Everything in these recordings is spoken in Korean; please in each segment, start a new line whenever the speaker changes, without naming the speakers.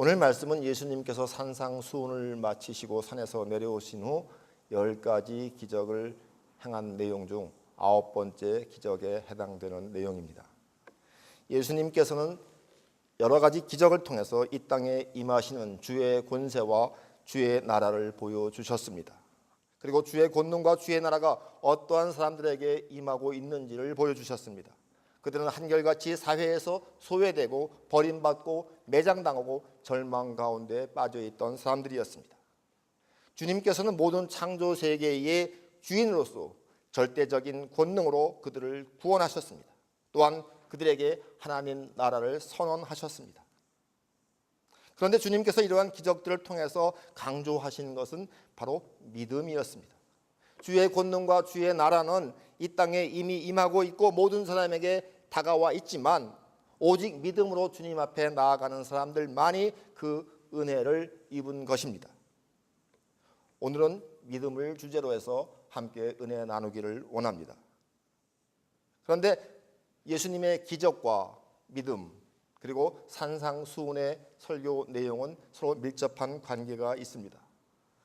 오늘 말씀은 예수님께서 산상수훈을 마치시고 산에서 내려오신 후 10가지 기적을 행한 내용 중 9번째 기적에 해당되는 내용입니다. 예수님께서는 여러 가지 기적을 통해서 이 땅에 임하시는 주의 권세와 주의 나라를 보여주셨습니다. 그리고 주의 권능과 주의 나라가 어떠한 사람들에게 임하고 있는지를 보여주셨습니다. 그들은 한결같이 사회에서 소외되고 버림받고 매장당하고 절망 가운데 빠져있던 사람들이었습니다. 주님께서는 모든 창조 세계의 주인으로서 절대적인 권능으로 그들을 구원하셨습니다. 또한 그들에게 하나님 나라를 선언하셨습니다. 그런데 주님께서 이러한 기적들을 통해서 강조하신 것은 바로 믿음이었습니다. 주의 권능과 주의 나라는 이 땅에 이미 임하고 있고 모든 사람에게 다가와 있지만 오직 믿음으로 주님 앞에 나아가는 사람들만이 그 은혜를 입은 것입니다. 오늘은 믿음을 주제로 해서 함께 은혜 나누기를 원합니다. 그런데 예수님의 기적과 믿음 그리고 산상수훈의 설교 내용은 서로 밀접한 관계가 있습니다.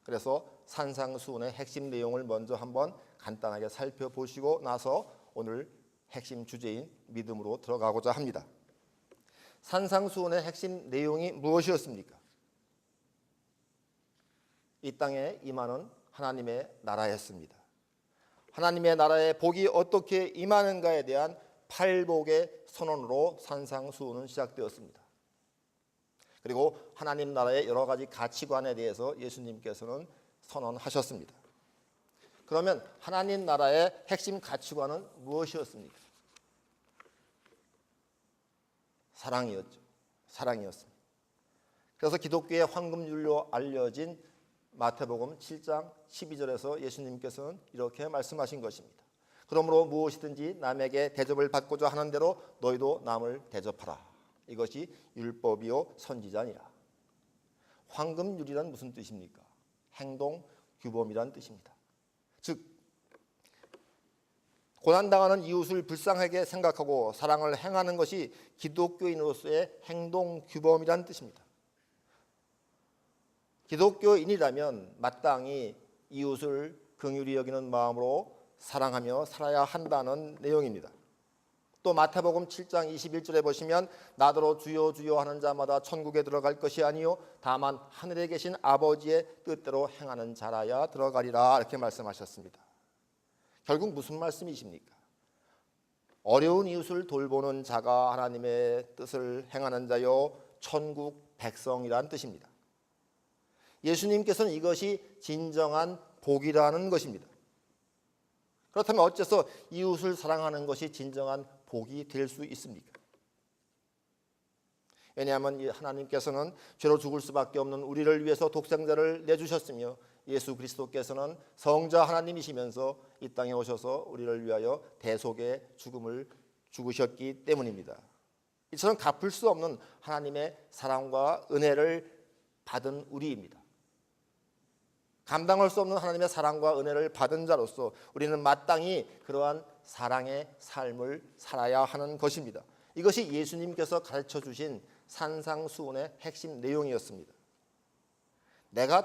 그래서 산상수훈의 핵심 내용을 먼저 한번 간단하게 살펴보시고 나서 오늘 핵심 주제인 믿음으로 들어가고자 합니다. 산상수훈의 핵심 내용이 무엇이었습니까? 이 땅에 임하는 하나님의 나라였습니다. 하나님의 나라의 복이 어떻게 임하는가에 대한 팔복의 선언으로 산상수훈은 시작되었습니다. 그리고 하나님 나라의 여러 가지 가치관에 대해서 예수님께서는 선언하셨습니다. 그러면 하나님 나라의 핵심 가치관은 무엇이었습니까? 사랑이었죠. 사랑이었습니다. 그래서 기독교의 황금줄로 알려진 마태복음 7장 12절에서 예수님께서는 이렇게 말씀하신 것입니다. 그러므로 무엇이든지 남에게 대접을 받고자 하는 대로 너희도 남을 대접하라. 이것이 율법이요 선지자니라. 황금률이란 무슨 뜻입니까? 행동 규범이란 뜻입니다. 즉 고난당하는 이웃을 불쌍하게 생각하고 사랑을 행하는 것이 기독교인으로서의 행동 규범이란 뜻입니다. 기독교인이라면 마땅히 이웃을 긍휼히 여기는 마음으로 사랑하며 살아야 한다는 내용입니다. 또 마태복음 7장 21절에 보시면 나더러 주여 주여 하는 자마다 천국에 들어갈 것이 아니요 다만 하늘에 계신 아버지의 뜻대로 행하는 자라야 들어가리라 이렇게 말씀하셨습니다. 결국 무슨 말씀이십니까? 어려운 이웃을 돌보는 자가 하나님의 뜻을 행하는 자요 천국 백성이라는 뜻입니다. 예수님께서는 이것이 진정한 복이라는 것입니다. 그렇다면 어째서 이웃을 사랑하는 것이 진정한 복이 될 수 있습니까? 왜냐하면 하나님께서는 죄로 죽을 수밖에 없는 우리를 위해서 독생자를 내주셨으며 예수 그리스도께서는 성자 하나님이시면서 이 땅에 오셔서 우리를 위하여 대속의 죽음을 죽으셨기 때문입니다. 이처럼 갚을 수 없는 하나님의 사랑과 은혜를 받은 우리입니다. 감당할 수 없는 하나님의 사랑과 은혜를 받은 자로서 우리는 마땅히 그러한 사랑의 삶을 살아야 하는 것입니다. 이것이 예수님께서 가르쳐 주신 산상수훈의 핵심 내용이었습니다. 내가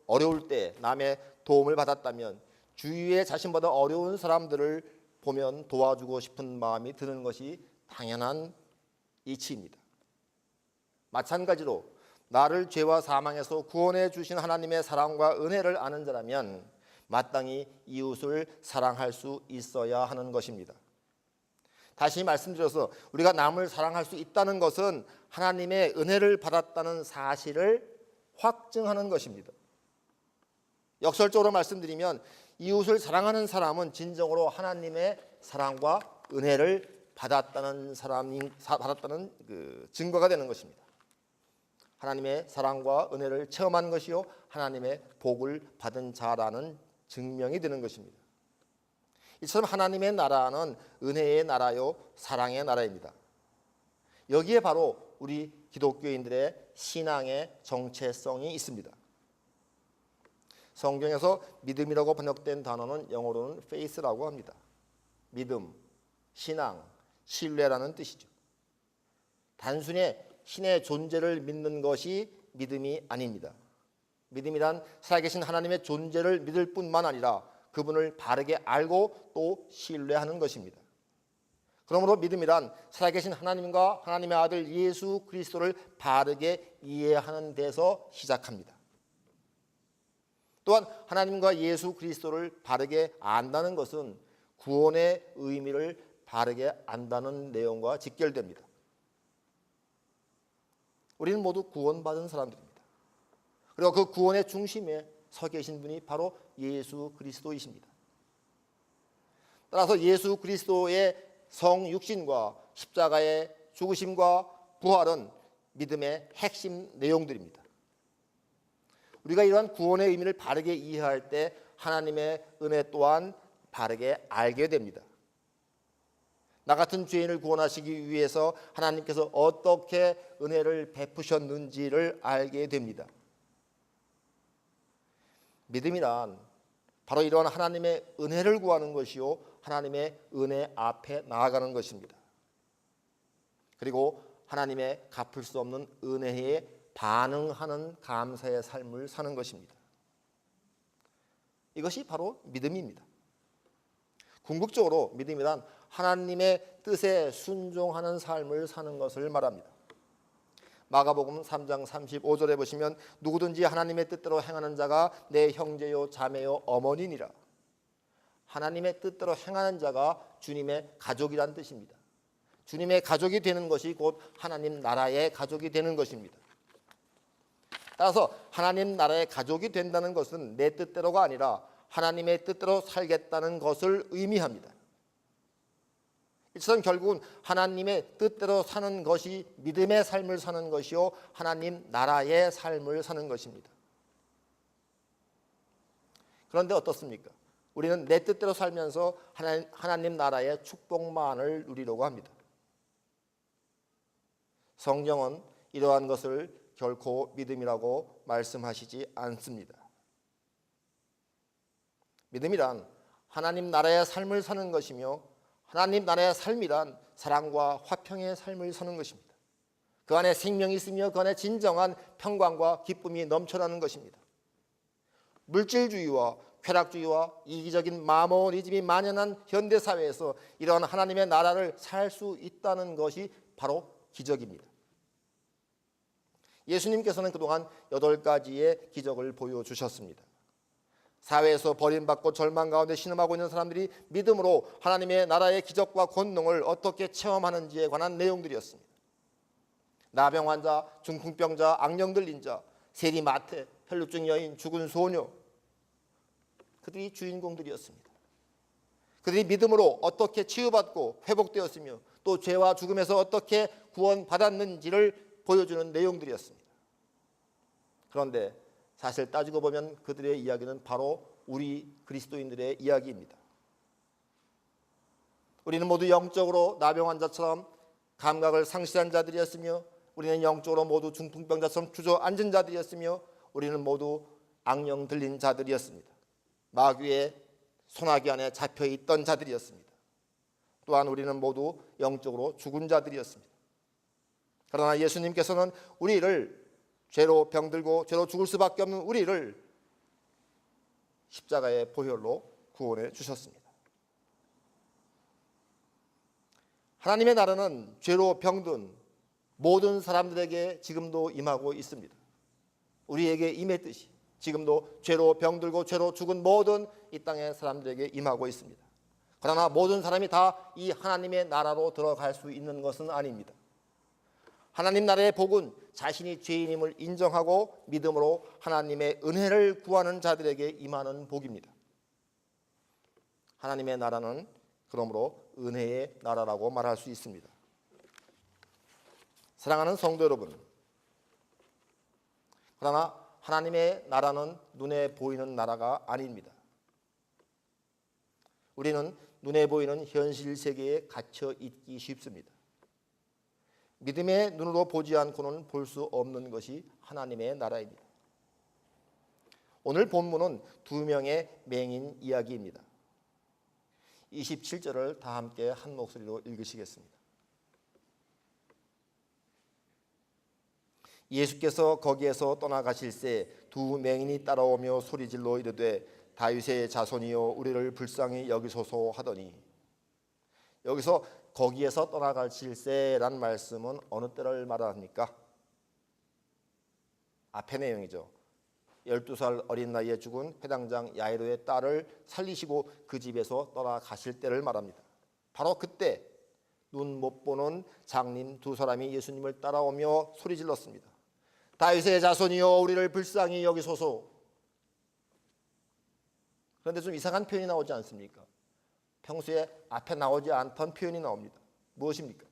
어려울 때 남의 도움을 받았다면 주위에 자신보다 어려운 사람들을 보면 도와주고 싶은 마음이 드는 것이 당연한 이치입니다. 마찬가지로 나를 죄와 사망에서 구원해 주신 하나님의 사랑과 은혜를 아는 자라면 마땅히 이웃을 사랑할 수 있어야 하는 것입니다. 다시 말씀드려서 우리가 남을 사랑할 수 있다는 것은 하나님의 은혜를 받았다는 사실을 확증하는 것입니다. 역설적으로 말씀드리면 이웃을 사랑하는 사람은 진정으로 하나님의 사랑과 은혜를 받았다는 증거가 되는 것입니다. 하나님의 사랑과 은혜를 체험한 것이요 하나님의 복을 받은 자라는 증명이 되는 것입니다. 이처럼 하나님의 나라는 은혜의 나라요 사랑의 나라입니다. 여기에 바로 우리 기독교인들의 신앙의 정체성이 있습니다. 성경에서 믿음이라고 번역된 단어는 영어로는 faith라고 합니다. 믿음, 신앙, 신뢰라는 뜻이죠. 단순히 신의 존재를 믿는 것이 믿음이 아닙니다. 믿음이란 살아계신 하나님의 존재를 믿을 뿐만 아니라 그분을 바르게 알고 또 신뢰하는 것입니다. 그러므로 믿음이란 살아계신 하나님과 하나님의 아들 예수 그리스도를 바르게 이해하는 데서 시작합니다. 또한 하나님과 예수 그리스도를 바르게 안다는 것은 구원의 의미를 바르게 안다는 내용과 직결됩니다. 우리는 모두 구원받은 사람들입니다. 그리고 그 구원의 중심에 서 계신 분이 바로 예수 그리스도이십니다. 따라서 예수 그리스도의 성육신과 십자가의 죽으심과 부활은 믿음의 핵심 내용들입니다. 우리가 이러한 구원의 의미를 바르게 이해할 때 하나님의 은혜 또한 바르게 알게 됩니다. 나 같은 죄인을 구원하시기 위해서 하나님께서 어떻게 은혜를 베푸셨는지를 알게 됩니다. 믿음이란 바로 이러한 하나님의 은혜를 구하는 것이요 하나님의 은혜 앞에 나아가는 것입니다. 그리고 하나님의 갚을 수 없는 은혜에 반응하는 감사의 삶을 사는 것입니다. 이것이 바로 믿음입니다. 궁극적으로 믿음이란 하나님의 뜻에 순종하는 삶을 사는 것을 말합니다. 마가복음 3장 35절에 보시면 누구든지 하나님의 뜻대로 행하는 자가 내 형제요 자매요 어머니니라. 하나님의 뜻대로 행하는 자가 주님의 가족이란 뜻입니다. 주님의 가족이 되는 것이 곧 하나님 나라의 가족이 되는 것입니다. 따라서 하나님 나라의 가족이 된다는 것은 내 뜻대로가 아니라 하나님의 뜻대로 살겠다는 것을 의미합니다. 이처럼 결국은 하나님의 뜻대로 사는 것이 믿음의 삶을 사는 것이요 하나님 나라의 삶을 사는 것입니다. 그런데 어떻습니까? 우리는 내 뜻대로 살면서 하나님 나라의 축복만을 누리려고 합니다. 성경은 이러한 것을 결코 믿음이라고 말씀하시지 않습니다. 믿음이란 하나님 나라의 삶을 사는 것이며 하나님 나라의 삶이란 사랑과 화평의 삶을 사는 것입니다. 그 안에 생명이 있으며 그 안에 진정한 평강과 기쁨이 넘쳐나는 것입니다. 물질주의와 쾌락주의와 이기적인 마모니즘이 만연한 현대사회에서 이러한 하나님의 나라를 살 수 있다는 것이 바로 기적입니다. 예수님께서는 그동안 8가지의 기적을 보여주셨습니다. 사회에서 버림받고 절망 가운데 신음하고 있는 사람들이 믿음으로 하나님의 나라의 기적과 권능을 어떻게 체험하는지에 관한 내용들이었습니다. 나병 환자, 중풍병자, 악령 들린 자, 세리 마태, 혈루증 여인, 죽은 소녀, 그들이 주인공들이었습니다. 그들이 믿음으로 어떻게 치유받고 회복되었으며 또 죄와 죽음에서 어떻게 구원받았는지를 보여주는 내용들이었습니다. 그런데 사실 따지고 보면 그들의 이야기는 바로 우리 그리스도인들의 이야기입니다. 우리는 모두 영적으로 나병 환자처럼 감각을 상실한 자들이었으며 우리는 영적으로 모두 중풍병자처럼 주저앉은 자들이었으며 우리는 모두 악령 들린 자들이었습니다. 마귀의 소나기 안에 잡혀있던 자들이었습니다. 또한 우리는 모두 영적으로 죽은 자들이었습니다. 그러나 예수님께서는 우리를 죄로 병들고 죄로 죽을 수밖에 없는 우리를 십자가의 보혈로 구원해 주셨습니다. 하나님의 나라는 죄로 병든 모든 사람들에게 지금도 임하고 있습니다. 우리에게 임했듯이 지금도 죄로 병들고 죄로 죽은 모든 이 땅의 사람들에게 임하고 있습니다. 그러나 모든 사람이 다 이 하나님의 나라로 들어갈 수 있는 것은 아닙니다. 하나님 나라의 복은 자신이 죄인임을 인정하고 믿음으로 하나님의 은혜를 구하는 자들에게 임하는 복입니다. 하나님의 나라는 그러므로 은혜의 나라라고 말할 수 있습니다. 사랑하는 성도 여러분, 그러나 하나님의 나라는 눈에 보이는 나라가 아닙니다. 우리는 눈에 보이는 현실 세계에 갇혀 있기 쉽습니다. 믿음의 눈으로 보지 않고는 볼 수 없는 것이 하나님의 나라입니다. 오늘 본문은 2명의 맹인 이야기입니다. 27절을 다 함께 한 목소리로 읽으시겠습니다. 예수께서 거기에서 떠나가실새 두 맹인이 따라오며 소리질러 이르되 다윗의 자손이여 우리를 불쌍히 여기소서 하더니, 여기서 거기에서 떠나가실새라는 말씀은 어느 때를 말합니까? 앞의 내용이죠. 12살 어린 나이에 죽은 회당장 야이로의 딸을 살리시고 그 집에서 떠나가실 때를 말합니다. 바로 그때 눈 못 보는 장님 두 사람이 예수님을 따라오며 소리질렀습니다. 다윗의 자손이여 우리를 불쌍히 여기소서. 그런데 좀 이상한 표현이 나오지 않습니까? 평소에 앞에 나오지 않던 표현이 나옵니다. 무엇입니까?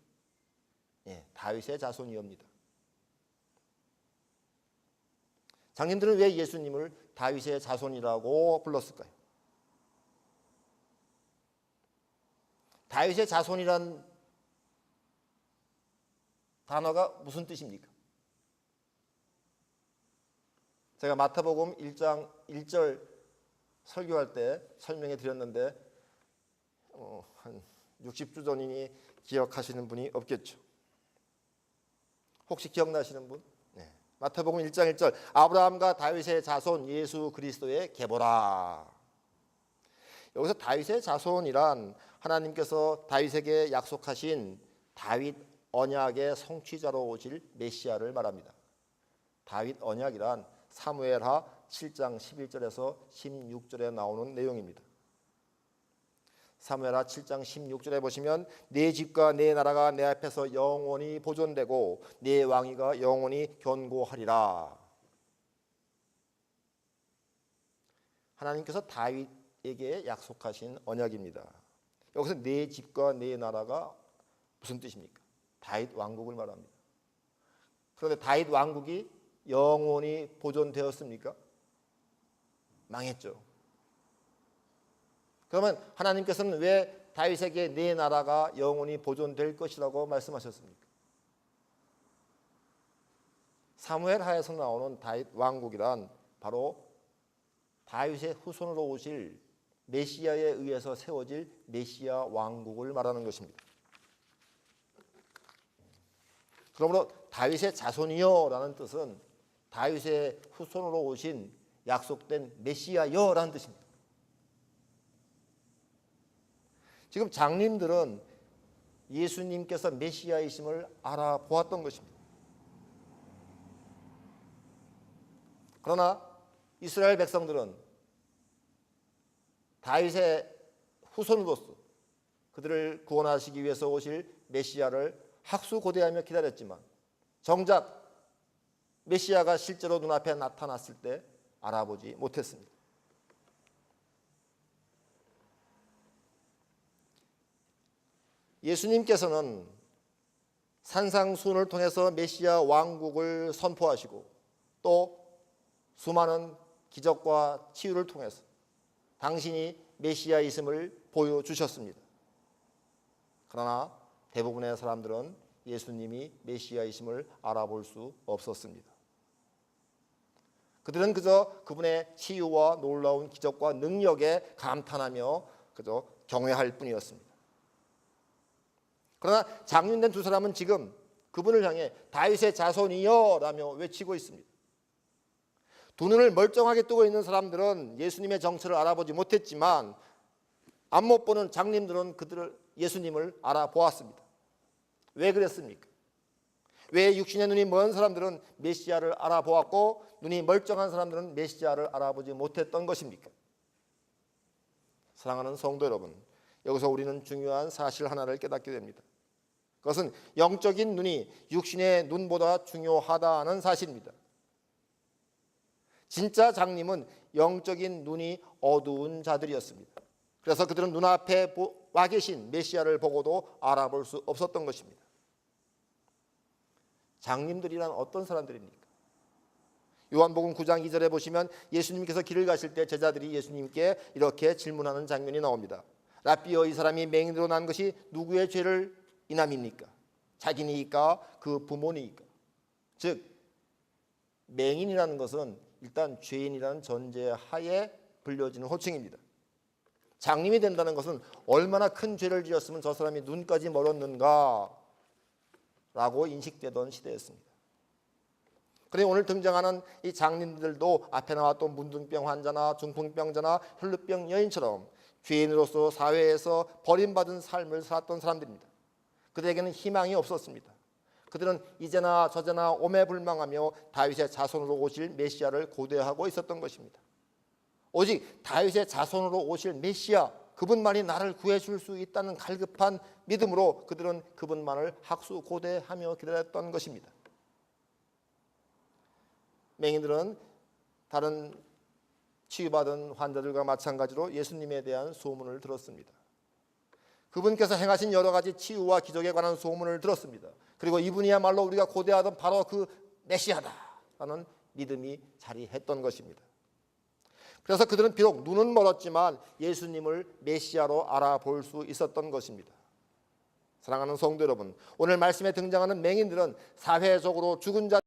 다윗의 자손이옵니다. 장님들은 왜 예수님을 다윗의 자손이라고 불렀을까요? 다윗의 자손이란 단어가 무슨 뜻입니까? 제가 마태복음 1장 1절 설교할 때 설명해 드렸는데 한 60주 전이니 기억하시는 분이 없겠죠. 혹시 기억나시는 분? 네. 마태복음 1장 1절 아브라함과 다윗의 자손 예수 그리스도의 계보라. 여기서 다윗의 자손이란 하나님께서 다윗에게 약속하신 다윗 언약의 성취자로 오실 메시아를 말합니다. 다윗 언약이란 사무엘하 7장 11절에서 16절에 나오는 내용입니다. 사무엘하 7장 16절에 보시면 내 집과 내 나라가 내 앞에서 영원히 보존되고 내 왕위가 영원히 견고하리라. 하나님께서 다윗에게 약속하신 언약입니다. 여기서 내 집과 내 나라가 무슨 뜻입니까? 다윗 왕국을 말합니다. 그런데 다윗 왕국이 영원히 보존되었습니까? 망했죠. 그러면 하나님께서는 왜 다윗에게 내 나라가 영원히 보존될 것이라고 말씀하셨습니까? 사무엘하에서 나오는 다윗 왕국이란 바로 다윗의 후손으로 오실 메시아에 의해서 세워질 메시아 왕국을 말하는 것입니다. 그러므로 다윗의 자손이여라는 뜻은 다윗의 후손으로 오신 약속된 메시아여라는 뜻입니다. 지금 장님들은 예수님께서 메시아이심을 알아보았던 것입니다. 그러나 이스라엘 백성들은 다윗의 후손으로서 그들을 구원하시기 위해서 오실 메시아를 학수고대하며 기다렸지만 정작 메시아가 실제로 눈앞에 나타났을 때 알아보지 못했습니다. 예수님께서는 산상수훈을 통해서 메시아 왕국을 선포하시고 또 수많은 기적과 치유를 통해서 당신이 메시아이심을 보여주셨습니다. 그러나 대부분의 사람들은 예수님이 메시아이심을 알아볼 수 없었습니다. 그들은 그저 그분의 치유와 놀라운 기적과 능력에 감탄하며 그저 경외할 뿐이었습니다. 그러나 장님된 두 사람은 지금 그분을 향해 다윗의 자손이여라며 외치고 있습니다. 두 눈을 멀쩡하게 뜨고 있는 사람들은 예수님의 정체를 알아보지 못했지만 안 못 보는 장님들은 예수님을 알아보았습니다. 왜 그랬습니까? 왜 육신의 눈이 먼 사람들은 메시아를 알아보았고 눈이 멀쩡한 사람들은 메시아를 알아보지 못했던 것입니까? 사랑하는 성도 여러분, 여기서 우리는 중요한 사실 하나를 깨닫게 됩니다. 그것은 영적인 눈이 육신의 눈보다 중요하다는 사실입니다. 진짜 장님은 영적인 눈이 어두운 자들이었습니다. 그래서 그들은 눈앞에 와 계신 메시아를 보고도 알아볼 수 없었던 것입니다. 장님들이란 어떤 사람들입니까? 요한복음 9장 2절에 보시면 예수님께서 길을 가실 때 제자들이 예수님께 이렇게 질문하는 장면이 나옵니다. 라삐어, 이 사람이 맹인으로 난 것이 누구의 죄를 인함입니까? 자기니까 그 부모니까? 즉 맹인이라는 것은 일단 죄인이라는 전제하에 불려지는 호칭입니다. 장님이 된다는 것은 얼마나 큰 죄를 지었으면 저 사람이 눈까지 멀었는가 라고 인식되던 시대였습니다. 그런데 오늘 등장하는 이 장님들도 앞에 나왔던 문둥병 환자나 중풍병자나 혈루병 여인처럼 죄인으로서 사회에서 버림받은 삶을 살았던 사람들입니다. 그들에게는 희망이 없었습니다. 그들은 이제나 저제나 오매불망하며 다윗의 자손으로 오실 메시아를 고대하고 있었던 것입니다. 오직 다윗의 자손으로 오실 메시아, 그분만이 나를 구해줄 수 있다는 갈급한 믿음으로 그들은 그분만을 학수고대하며 기다렸던 것입니다. 맹인들은 다른 치유받은 환자들과 마찬가지로 예수님에 대한 소문을 들었습니다. 그분께서 행하신 여러 가지 치유와 기적에 관한 소문을 들었습니다. 그리고 이분이야말로 우리가 고대하던 바로 그 메시아다라는 믿음이 자리했던 것입니다. 그래서 그들은 비록 눈은 멀었지만 예수님을 메시아로 알아볼 수 있었던 것입니다. 사랑하는 성도 여러분, 오늘 말씀에 등장하는 맹인들은 사회적으로 죽은 자